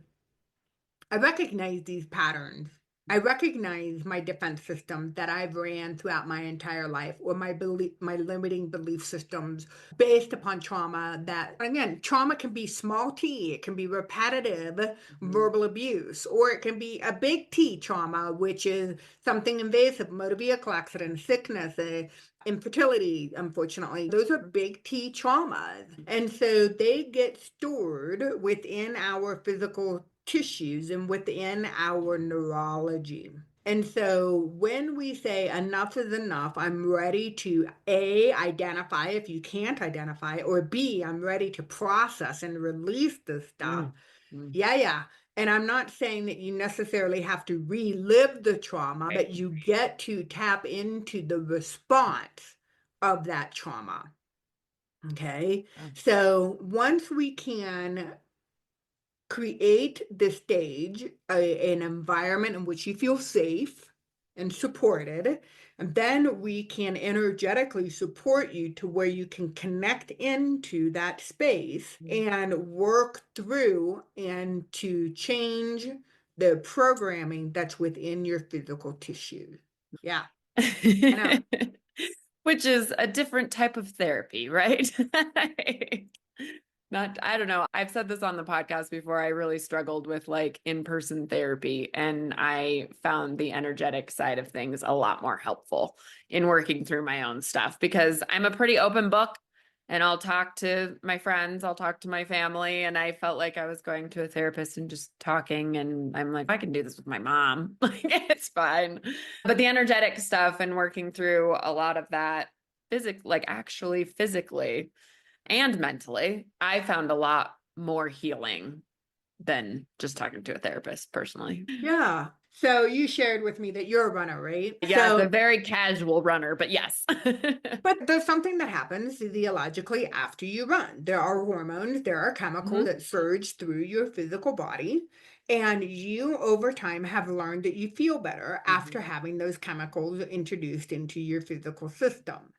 I recognize these patterns. I recognize my defense system that I've ran throughout my entire life, or my limiting belief systems based upon trauma. That again, trauma can be small t, it can be repetitive verbal abuse, or it can be a big T trauma, which is something invasive, motor vehicle accident, sickness, infertility, unfortunately. Those are big T traumas. And so they get stored within our physical tissues and within our neurology. And so when we say enough is enough, I'm ready to A, identify if you can't identify, or B, I'm ready to process and release this stuff. Yeah. And I'm not saying that you necessarily have to relive the trauma, but you get to tap into the response of that trauma. Okay. So once we can create the stage, an environment in which you feel safe and supported, and then we can energetically support you to where you can connect into that space and work through and to change the programming that's within your physical tissue. Yeah, I know. Which is a different type of therapy, right? Not, I don't know. I've said this on the podcast before. I really struggled with like in-person therapy, and I found the energetic side of things a lot more helpful in working through my own stuff because I'm a pretty open book. and I'll talk to my friends, I'll talk to my family. And I felt like I was going to a therapist and just talking. And I'm like, I can do this with my mom. Like, it's fine. But the energetic stuff and working through a lot of that like actually physically and mentally, I found a lot more healing than just talking to a therapist personally. Yeah. So you shared with me that you're a runner, right? Yeah, it's a very casual runner, but yes. But there's something that happens physiologically after you run. There are hormones, there are chemicals that surge through your physical body. And you, over time, have learned that you feel better after having those chemicals introduced into your physical system.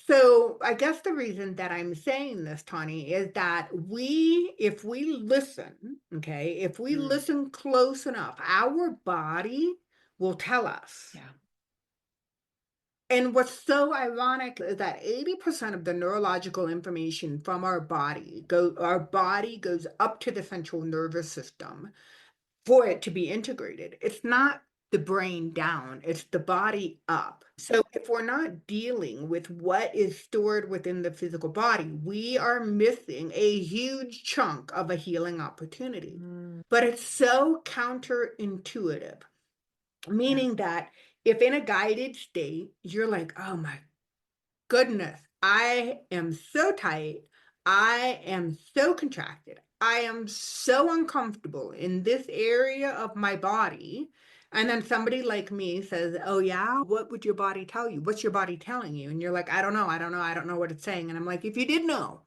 So I guess the reason that I'm saying this, Tawny, is that if we listen, okay, if we listen close enough, our body will tell us. Yeah. And what's so ironic is that 80% of the neurological information from our body goes up to the central nervous system for it to be integrated. It's not the brain down, it's the body up. So if we're not dealing with what is stored within the physical body, we are missing a huge chunk of a healing opportunity. But it's so counterintuitive, meaning that if in a guided state, you're like, oh my goodness, I am so tight. I am so contracted. I am so uncomfortable in this area of my body. And then somebody like me says, oh, yeah, what would your body tell you? What's your body telling you? And you're like, I don't know. I don't know. I don't know what it's saying. And I'm like, if you did know,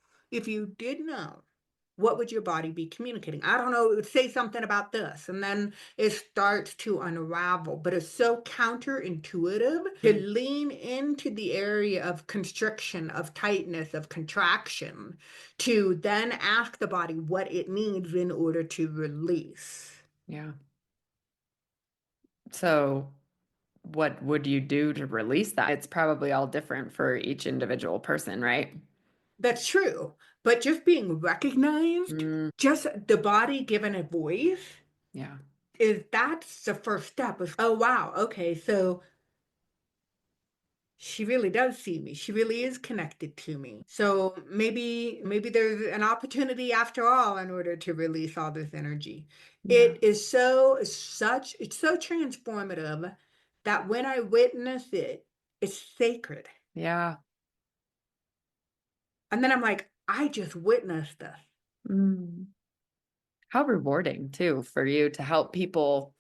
what would your body be communicating? I don't know. It would say something about this. And then it starts to unravel. But it's so counterintuitive to lean into the area of constriction, of tightness, of contraction, to then ask the body what it needs in order to release. Yeah. So what would you do to release that? It's probably all different for each individual person, right? That's true. But just being recognized, just the body given a voice, Yeah. that's the first step of, oh, wow, okay, so she really does see me. She really is connected to me. So maybe there's an opportunity after all in order to release all this energy. Yeah. It's so transformative that when I witness it, it's sacred. Yeah. And then I'm like, I just witnessed this. Mm. How rewarding too for you to help people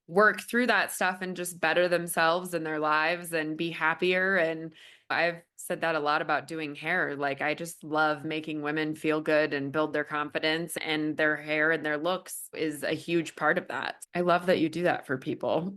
work through that stuff and just better themselves and their lives and be happier. And I've said that a lot about doing hair. Like, I just love making women feel good and build their confidence, and their hair and their looks is a huge part of that. I love that you do that for people.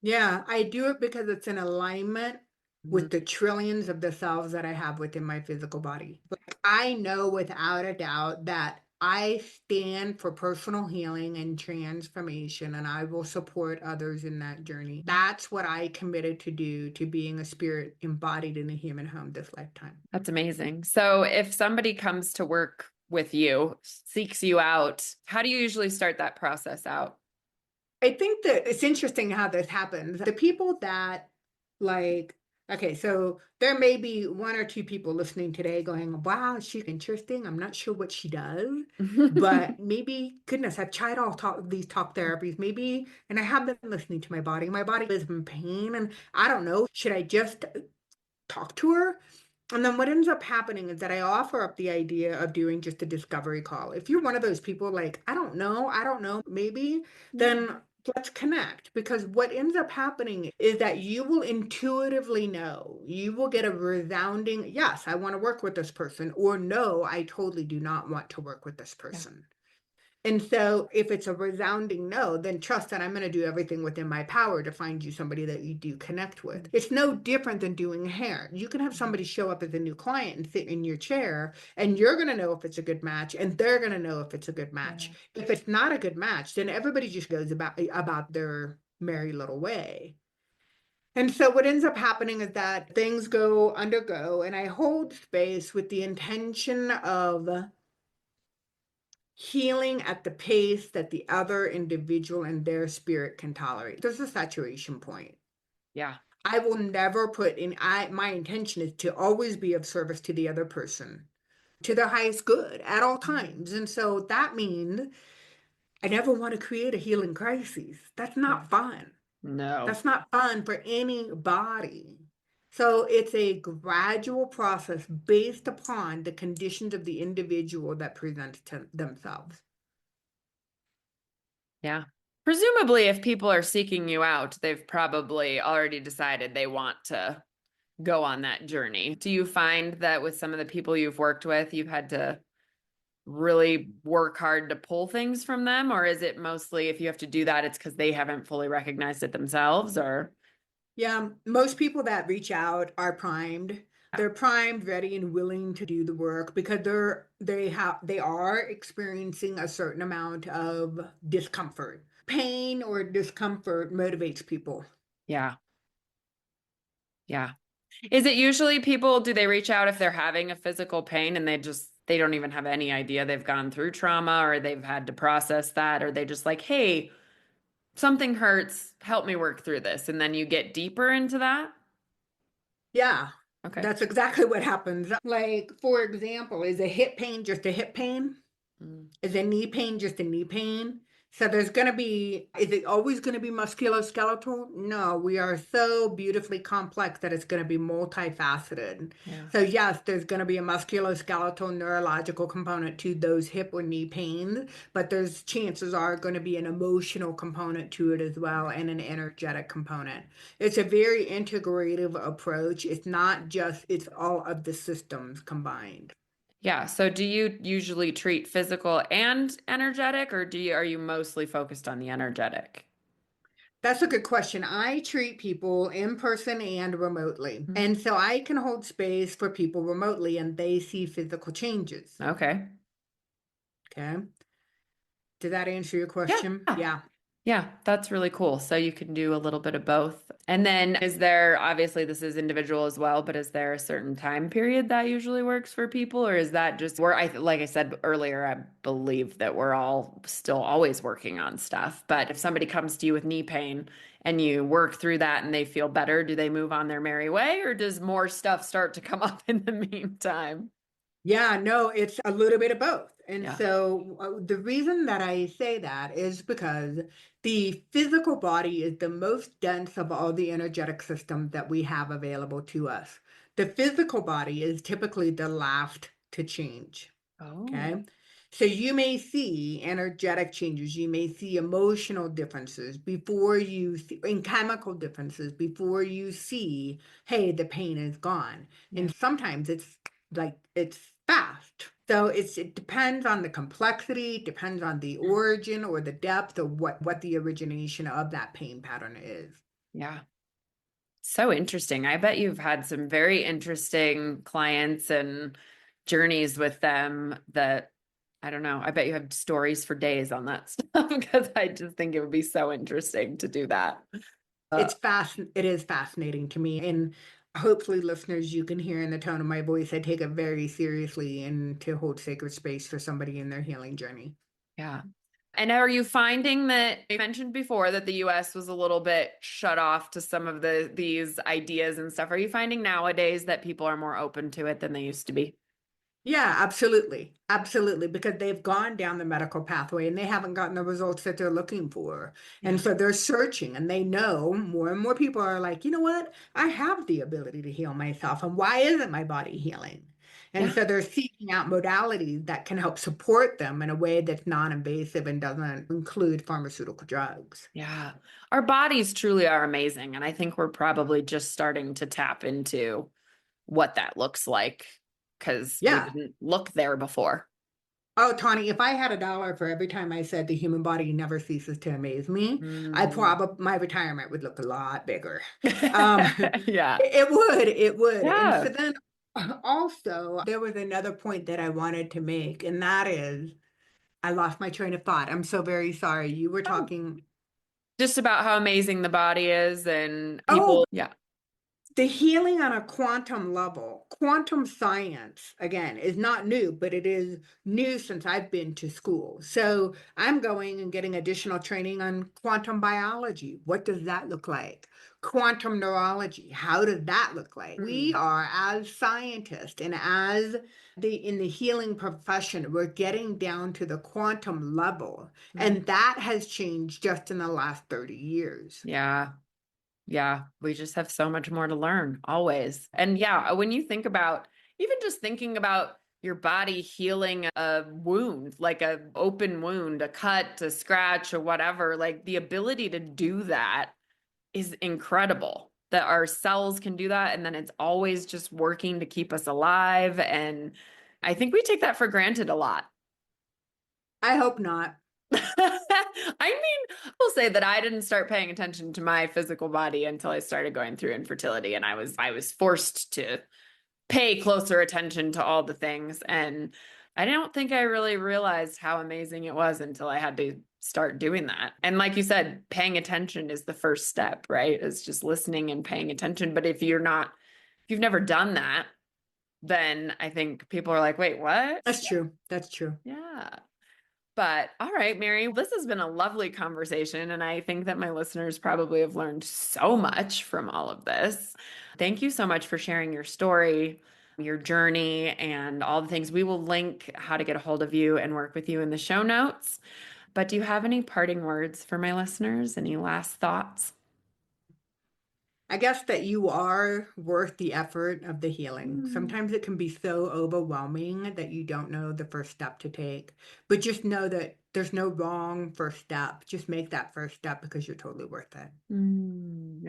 Yeah, I do it because it's in alignment with the trillions of the cells that I have within my physical body. Like, I know without a doubt that I stand for personal healing and transformation, and I will support others in that journey. That's what I committed to do, to being a spirit embodied in a human home this lifetime. That's amazing. So if somebody comes to work with you, seeks you out, how do you usually start that process out? I think that it's interesting how this happens. The people that like, okay, so there may be one or two people listening today going, wow, she's interesting. I'm not sure what she does, but maybe, goodness, I've tried these talk therapies, maybe, and I have been listening to my body. My body is in pain, and I don't know, should I just talk to her? And then what ends up happening is that I offer up the idea of doing just a discovery call. If you're one of those people like, I don't know, maybe, then let's connect. Because what ends up happening is that you will intuitively know, you will get a resounding, yes, I want to work with this person, or no, I totally do not want to work with this Yeah. person. And so if it's a resounding no, then trust that I'm going to do everything within my power to find you somebody that you do connect with. It's no different than doing hair. You can have somebody show up as a new client and sit in your chair, and you're going to know if it's a good match, and they're going to know if it's a good match. If it's not a good match, then everybody just goes about their merry little way. And so what ends up happening is that things undergo, and I hold space with the intention of healing at the pace that the other individual and their spirit can tolerate. There's a saturation point. Yeah. I will never put in, my intention is to always be of service to the other person, to their highest good at all times. And so that means I never want to create a healing crisis. That's Yeah. not fun. No. That's not fun for anybody. So it's a gradual process based upon the conditions of the individual that presents to themselves. Yeah. Presumably, if people are seeking you out, they've probably already decided they want to go on that journey. Do you find that with some of the people you've worked with, you've had to really work hard to pull things from them? Or is it mostly if you have to do that, it's because they haven't fully recognized it themselves? Or, Yeah, most people that reach out are primed. They're primed, ready, and willing to do the work because they are experiencing a certain amount of discomfort. Pain or discomfort motivates people. yeah, yeah. Is it usually people, do they reach out if they're having a physical pain and they don't even have any idea they've gone through trauma or they've had to process that, or they just like, hey, something hurts, help me work through this. And then you get deeper into that? Yeah, Okay. that's exactly what happens. Like, for example, is a hip pain just a hip pain? Mm, Is a knee pain just a knee pain? So there's going to be, is it always going to be musculoskeletal? No, we are so beautifully complex that it's going to be multifaceted. yeah. So yes, there's going to be a musculoskeletal neurological component to those hip or knee pains, but there's chances are going to be an emotional component to it as well and an energetic component. It's a very integrative approach. It's not just, it's all of the systems combined. Yeah. So do you usually treat physical and energetic, or are you mostly focused on the energetic? That's a good question. I treat people in person and remotely. And so I can hold space for people remotely and they see physical changes. Okay. Okay. Did that answer your Yeah. question? Yeah. Yeah, that's really cool. So you can do a little bit of both. And then is there, obviously this is individual as well, but is there a certain time period that usually works for people? Or is that just where like I said earlier, I believe that we're all still always working on stuff. But if somebody comes to you with knee pain and you work through that and they feel better, do they move on their merry way or does more stuff start to come up in the meantime? Yeah, no, it's a little bit of both. And Yeah. so the reason that I say that is because the physical body is the most dense of all the energetic systems that we have available to us. The physical body is typically the last to change. Oh, Okay. So you may see energetic changes, you may see emotional differences before you see, and chemical differences before you see, hey, the pain is gone. yeah. And sometimes it's like it's fast. So it depends on the complexity, depends on the origin or the depth of what the origination of that pain pattern is. Yeah. So interesting. I bet you've had some very interesting clients and journeys with them that I don't know. I bet you have stories for days on that stuff because I just think it would be so interesting to do that. It is fascinating to me. And hopefully, listeners, you can hear in the tone of my voice, I take it very seriously and to hold sacred space for somebody in their healing journey. Yeah. And are you finding that you mentioned before that the US was a little bit shut off to some of these ideas and stuff? Are you finding nowadays that people are more open to it than they used to be? Yeah, absolutely. Absolutely. Because they've gone down the medical pathway and they haven't gotten the results that they're looking for. And Yeah. so they're searching and they know more and more people are like, you know what? I have the ability to heal myself. And why isn't my body healing? And Yeah. so they're seeking out modalities that can help support them in a way that's non-invasive and doesn't include pharmaceutical drugs. Yeah. Our bodies truly are amazing. And I think we're probably just starting to tap into what that looks like because we Yeah. didn't look there before. Oh, Tawny, if I had a dollar for every time I said the human body never ceases to amaze me, I Mm. probably my retirement would look a lot bigger. Um, Yeah. it would. And so Yeah. then also there was another point that I wanted to make, and that is I lost my train of thought. I'm so very sorry. You were Oh. talking. Just about how amazing the body is and Oh, people. Yeah. The healing on a quantum level, quantum science, again, is not new, but it is new since I've been to school. So I'm going and getting additional training on quantum biology. What does that look like? Quantum neurology, how does that look like? We are, as scientists and as in the healing profession, we're getting down to the quantum level. And that has changed just in the last 30 years. Yeah. Yeah, we just have so much more to learn always. And yeah, when you think about even just thinking about your body healing a wound, like a open wound, a cut, a scratch, or whatever, like the ability to do that is incredible. That our cells can do that, and then it's always just working to keep us alive. And I think we take that for granted a lot. I hope not. I mean, I'll say that I didn't start paying attention to my physical body until I started going through infertility, and I was forced to pay closer attention to all the things. And I don't think I really realized how amazing it was until I had to start doing that. And like you said, paying attention is the first step, right? It's just listening and paying attention. But if you've never done that, then I think people are like, wait, what? That's true. That's true. Yeah. But all right, Mary, this has been a lovely conversation. And I think that my listeners probably have learned so much from all of this. Thank you so much for sharing your story, your journey, and all the things. We will link how to get a hold of you and work with you in the show notes. But do you have any parting words for my listeners? Any last thoughts? I guess that you are worth the effort of the healing. Sometimes it can be so overwhelming that you don't know the first step to take. But just know that there's no wrong first step. Just make that first step because you're totally worth it.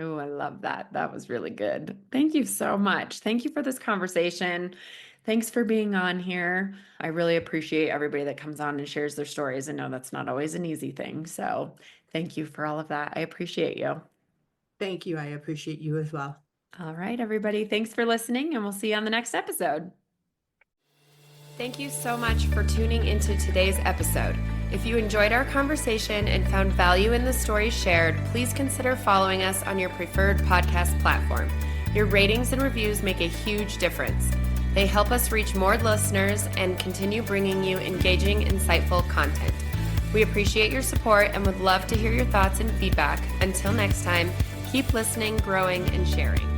Oh, I love that. That was really good. Thank you so much. Thank you for this conversation. Thanks for being on here. I really appreciate everybody that comes on and shares their stories. I know that's not always an easy thing. So thank you for all of that. I appreciate you. Thank you. I appreciate you as well. All right, everybody. Thanks for listening, and we'll see you on the next episode. Thank you so much for tuning into today's episode. If you enjoyed our conversation and found value in the stories shared, please consider following us on your preferred podcast platform. Your ratings and reviews make a huge difference. They help us reach more listeners and continue bringing you engaging, insightful content. We appreciate your support and would love to hear your thoughts and feedback. Until next time, keep listening, growing, and sharing.